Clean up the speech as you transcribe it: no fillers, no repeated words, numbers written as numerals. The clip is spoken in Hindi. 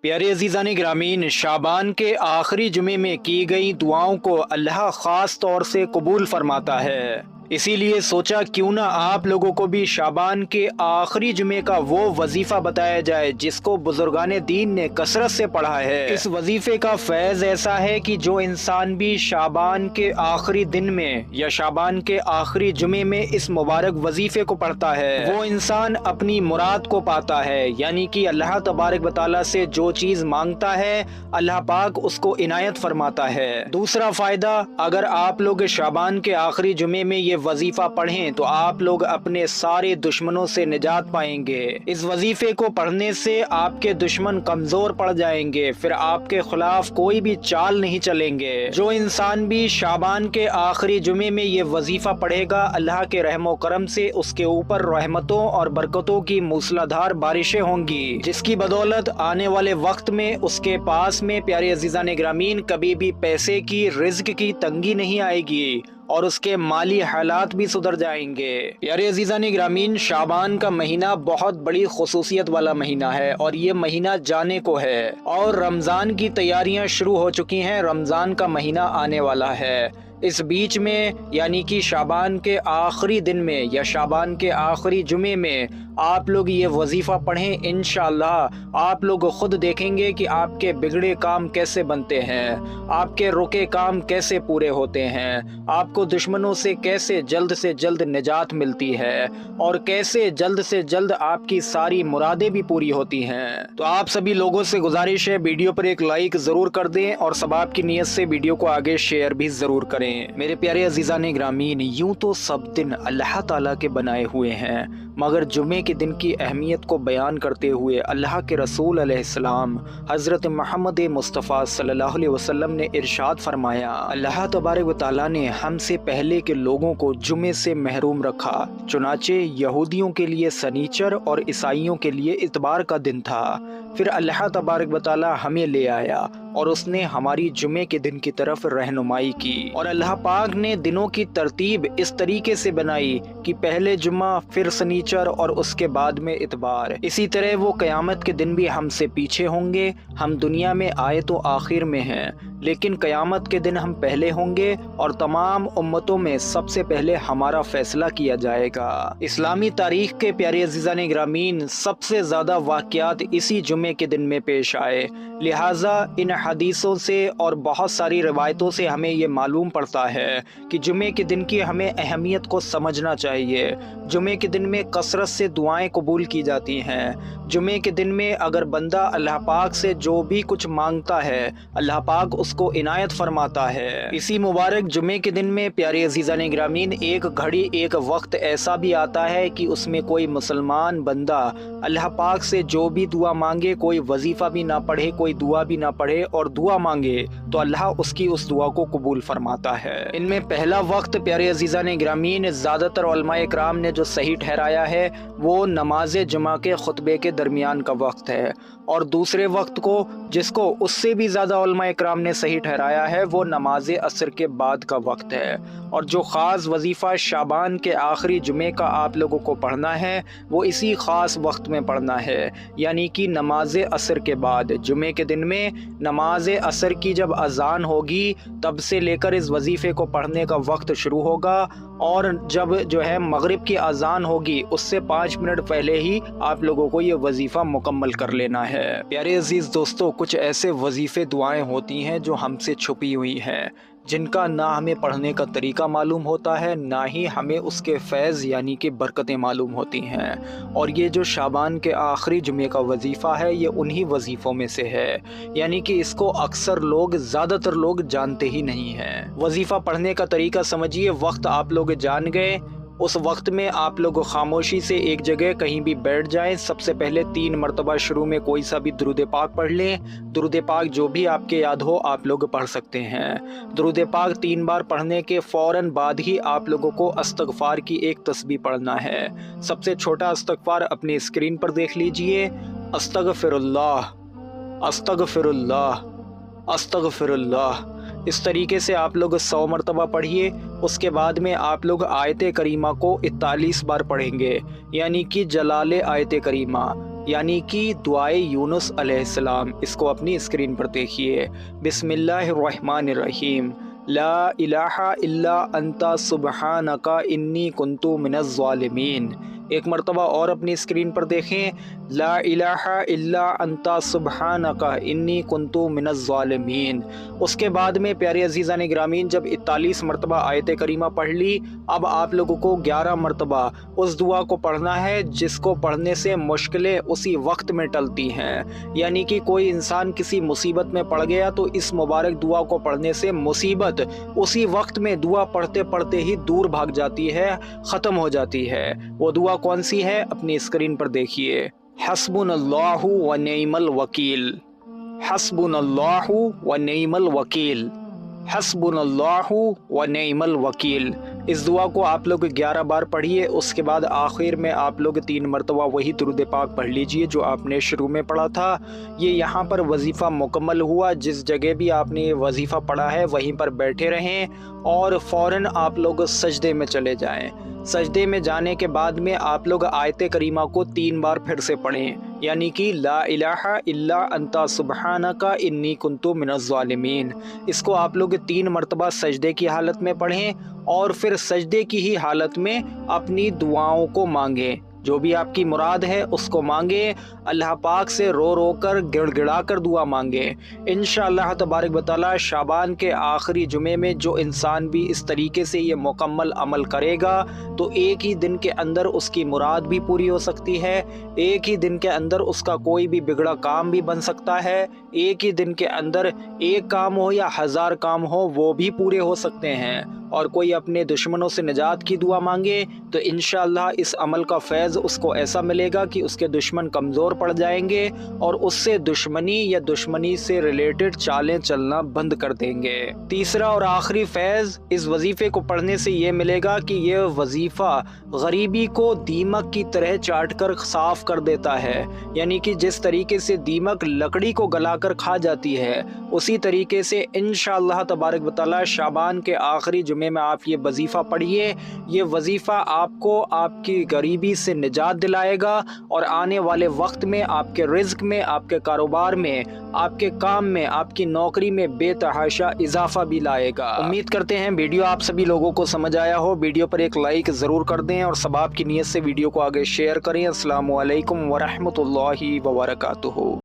प्यारे अजीज़ान ग्रामीन, शाबान के आखिरी जुमे में की गई दुआओं को अल्लाह ख़ास तौर से कबूल फरमाता है। इसीलिए सोचा क्यों ना आप लोगों को भी शाबान के आखिरी जुमे का वो वजीफा बताया जाए जिसको बुजुर्गाने दीन ने कसरत से पढ़ा है। इस वजीफे का फैज़ ऐसा है कि जो इंसान भी शाबान के आखिरी दिन में या शाबान के आखिरी जुमे में इस मुबारक वजीफे को पढ़ता है, वो इंसान अपनी मुराद को पाता है। यानी कि अल्लाह तबारक व तआला से जो चीज मांगता है अल्लाह पाक उसको इनायत फरमाता है। दूसरा फायदा, अगर आप लोग शाबान के आखिरी जुमे में ये वजीफा पढ़ें तो आप लोग अपने सारे दुश्मनों से निजात पाएंगे। इस वजीफे को पढ़ने से आपके दुश्मन कमजोर पड़ जाएंगे, फिर आपके खिलाफ कोई भी चाल नहीं चलेंगे। जो इंसान भी शाबान के आखिरी जुमे में ये वजीफा पढ़ेगा, अल्लाह के रहमो करम से उसके ऊपर रहमतों और बरकतों की मूसलाधार बारिशें होंगी, जिसकी बदौलत आने वाले वक्त में उसके पास में प्यारे अजीज़ान ग्रामीन कभी भी पैसे की, रिज्क की तंगी नहीं आएगी और उसके माली हालात भी सुधर जाएंगे। प्यारे अजीज़ान ग्रामीन, शाबान का महीना बहुत बड़ी खुसूसियत वाला महीना है और ये महीना जाने को है और रमज़ान की तैयारियां शुरू हो चुकी हैं। रमज़ान का महीना आने वाला है। इस बीच में यानी कि शाबान के आखिरी दिन में या शाबान के आखिरी जुमे में आप लोग ये वजीफ़ा पढ़ें। इंशाअल्लाह आप लोग खुद देखेंगे कि आपके बिगड़े काम कैसे बनते हैं, आपके रुके काम कैसे पूरे होते हैं, आपको दुश्मनों से जल्द निजात मिलती है और कैसे जल्द से जल्द आपकी सारी मुरादें भी पूरी होती हैं। तो आप सभी लोगों से गुजारिश है, वीडियो पर एक लाइक ज़रूर कर दें और सबाब की नीयत से वीडियो को आगे शेयर भी ज़रूर करें। मेरे प्यारे अजीज़ान ग्रामीन, यूं तो सब दिन अल्लाह ताला के बनाए हुए हैं, मगर जुमे के दिन की अहमियत को बयान करते हुए अल्लाह के रसूल अलैहिस्सलाम हज़रत मोहम्मद मुस्तफ़ा सल्लल्लाहु अलैहि वसल्लम ने इरशाद फरमाया, अल्लाह तबारक व तआला ने हमसे पहले के लोगों को जुमे से महरूम रखा। चुनाचे यहूदियों के लिए सनीचर और ईसाइयों के लिए इतबार का दिन था। फिर अल्लाह तबारक व तआला हमें ले आया और उसने हमारी जुमे के दिन की तरफ रहनुमाई की और अल्लाह पाक ने दिनों की तरतीब इस तरीके से बनाई कि पहले जुम्मा, फिर सनीचर और उसके बाद में इतबार। इसी तरह वो क़यामत के दिन भी हमसे पीछे होंगे। हम दुनिया में आए तो आखिर में हैं, लेकिन क़यामत के दिन हम पहले होंगे और तमाम उम्मतों में सबसे पहले हमारा फैसला किया जाएगा। इस्लामी तारीख के प्यारे अजीज़ान ग्रामीन, सबसे ज़्यादा वाक़यात इसी जुमे के दिन में पेश आए। लिहाजा इन हदीसों से और बहुत सारी रिवायतों से हमें ये मालूम पड़ता है कि जुमे के दिन की हमें अहमियत को समझना चाहिए। जुमे के दिन में कसरत से दुआएं कबूल की जाती हैं। जुमे के दिन में अगर बंदा अल्लाह पाक से जो भी कुछ मांगता है, अल्लाह पाक उसको इनायत फरमाता है। इसी मुबारक जुमे के दिन में प्यारे अजीज़ान ग्रामीन, एक घड़ी, एक वक्त ऐसा भी आता है कि उसमें कोई मुसलमान बंदा अल्लाह पाक से जो भी दुआ मांगे, कोई वजीफ़ा भी ना पढ़े, कोई दुआ भी ना पढ़े और दुआ मांगे तो अल्लाह उसकी उस दुआ को कबूल फरमाता है। इनमें पहला वक्त प्यारे अजीज़ान ग्रामीन, ज़्यादातर उलमाए किराम ने जो सही ठहराया है वो नमाज जुमा के खुतबे के दरमियान का वक्त है और दूसरे वक्त को, जिसको उससे भी ज़्यादा उलमाए किराम ने सही ठहराया है, वो नमाज असर के बाद का वक्त है। और जो ख़ास वजीफ़ा शाबान के आखिरी जुमे का आप लोगों को पढ़ना है वो इसी ख़ास वक्त में पढ़ना है, यानी कि नमाज असर के बाद। जुमे के दिन में नमाज असर की जब अज़ान होगी तब से लेकर इस वजीफ़े को पढ़ने का वक्त शुरू होगा और जब जो है मगरिब की अज़ान होगी उससे 5 मिनट पहले ही आप लोगों को ये वजीफ़ा मुकम्मल कर लेना है। प्यारे अजीज़ दोस्तों, कुछ ऐसे वजीफ़े, दुआएं होती हैं जो हमसे छुपी हुई हैं, जिनका ना हमें पढ़ने का तरीका मालूम होता है, ना ही हमें उसके फैज़ यानी कि बरकतें मालूम होती हैं। और ये जो शाबान के आखिरी जुमे का वजीफ़ा है ये उन्हीं वजीफ़ों में से है, यानी कि इसको अक्सर लोग, ज़्यादातर लोग जानते ही नहीं हैं। वजीफ़ा पढ़ने का तरीका समझिए। वक्त आप लोग जान गए। उस वक्त में आप लोग खामोशी से एक जगह कहीं भी बैठ जाएं। सबसे पहले 3 मरतबा शुरू में कोई सा भी दुरूद पाक पढ़ लें। दुरूद पाक जो भी आपके याद हो आप लोग पढ़ सकते हैं। दुरूद पाक 3 बार पढ़ने के फ़ौरन बाद ही आप लोगों को इस्तग़फ़ार की एक तस्बीह पढ़ना है। सबसे छोटा इस्तग़फ़ार अपनी स्क्रीन पर देख लीजिए। अस्तग़फ़िरुल्लाह, अस्तग़फ़िरुल्लाह, अस्तग़फ़िरुल्लाह। इस तरीके से आप लोग 100 मरतबा पढ़िए। उसके बाद में आप लोग आयत करीमा को 41 बार पढ़ेंगे, यानी कि जलाले आयत करीमा। यानी कि दुआए यूनुस अलैहिस्सलाम। इसको अपनी स्क्रीन पर देखिए। बिस्मिल्लाहिर्रहमानिर्रहीम। ला इलाहा इल्ला अंता सुब्हानका इन्नी कुन्तु मिनज़ ज़ालिमीन। एक मरतबा और अपनी स्क्रीन पर देखें। ला इलाहा इल्ला अंता सुब्हानका इन्नी कुन्तु मिनज़ ज़ालिमीन। उसके बाद में प्यारे अज़ीज़ान ग्रामीन जब 41 मरतबा आयत करीमा पढ़ ली, अब आप लोगों को 11 मरतबा उस दुआ को पढ़ना है जिसको पढ़ने से मुश्किलें उसी वक्त में टलती हैं। यानी कि कोई इंसान किसी मुसीबत में पड़ गया तो इस मुबारक दुआ को पढ़ने से मुसीबत उसी वक्त में दुआ पढ़ते पढ़ते ही दूर भाग जाती है, ख़त्म हो जाती है। वो दुआ कौन सी है अपनी स्क्रीन पर देखिए। हस्बुनल्लाहु व निअमल वकील। हस्बुनल्लाहु व निअमल वकील। हस्बुनल्लाहु व निअमल वकील। इस दुआ को आप लोग 11 बार पढ़िए। उसके बाद आखिर में आप लोग 3 मरतबा वही दुरूद पाक पढ़ लीजिए जो आपने शुरू में पढ़ा था। ये यहाँ पर वजीफ़ा मुकम्मल हुआ। जिस जगह भी आपने ये वजीफ़ा पढ़ा है वहीं पर बैठे रहें और फ़ौरन आप लोग सजदे में चले जाएं। सजदे में जाने के बाद में आप लोग आयत करीमा को 3 बार फिर से पढ़ें, यानी कि ला इलाहा इल्ला अंता सुब्हानका इन्नी कुन्तु मिनज़ ज़ालिमीन। इसको आप लोग 3 मरतबा सजदे की हालत में पढ़ें और फिर सजदे की ही हालत में अपनी दुआओं को मांगें। जो भी आपकी मुराद है उसको मांगे, अल्लाह पाक से रो रो कर गिड़गिड़ा कर दुआ मांगे। इंशाअल्लाह तबारक व तआला शाबान के आखिरी जुमे में जो इंसान भी इस तरीके से ये मुकम्मल अमल करेगा तो एक ही दिन के अंदर उसकी मुराद भी पूरी हो सकती है। एक ही दिन के अंदर उसका कोई भी बिगड़ा काम भी बन सकता है। एक ही दिन के अंदर एक काम हो या 1000 काम हो वो भी पूरे हो सकते हैं। और कोई अपने दुश्मनों से निजात की दुआ मांगे तो इंशाअल्लाह इस अमल का फैज़ उसको ऐसा मिलेगा कि उसके दुश्मन कमज़ोर पड़ जाएंगे और उससे दुश्मनी या दुश्मनी से रिलेटेड चालें चलना बंद कर देंगे। तीसरा और आखिरी फैज़ इस वजीफ़े को पढ़ने से ये मिलेगा कि ये वजीफ़ा गरीबी को दीमक की तरह चाट कर साफ़ कर देता है। यानी कि जिस तरीके से दीमक लकड़ी को गलाकर खा जाती है उसी तरीके से इंशाअल्लाह तबारक व तआला शाबान के आखिरी जुमे में आप ये वजीफ़ा पढ़िए। ये वजीफ़ा आपको आपकी गरीबी से निजात दिलाएगा और आने वाले वक्त में आपके रिज़्क में, आपके कारोबार में, आपके काम में, आपकी नौकरी में बेतहाशा इजाफा भी लाएगा। उम्मीद करते हैं वीडियो आप सभी लोगों को समझ आया हो। वीडियो पर एक लाइक ज़रूर कर दें और सबाब की नीयत से वीडियो को आगे शेयर करें। अस्सलामु अलैकुम व रहमतुल्लाहि व बरकातुहू।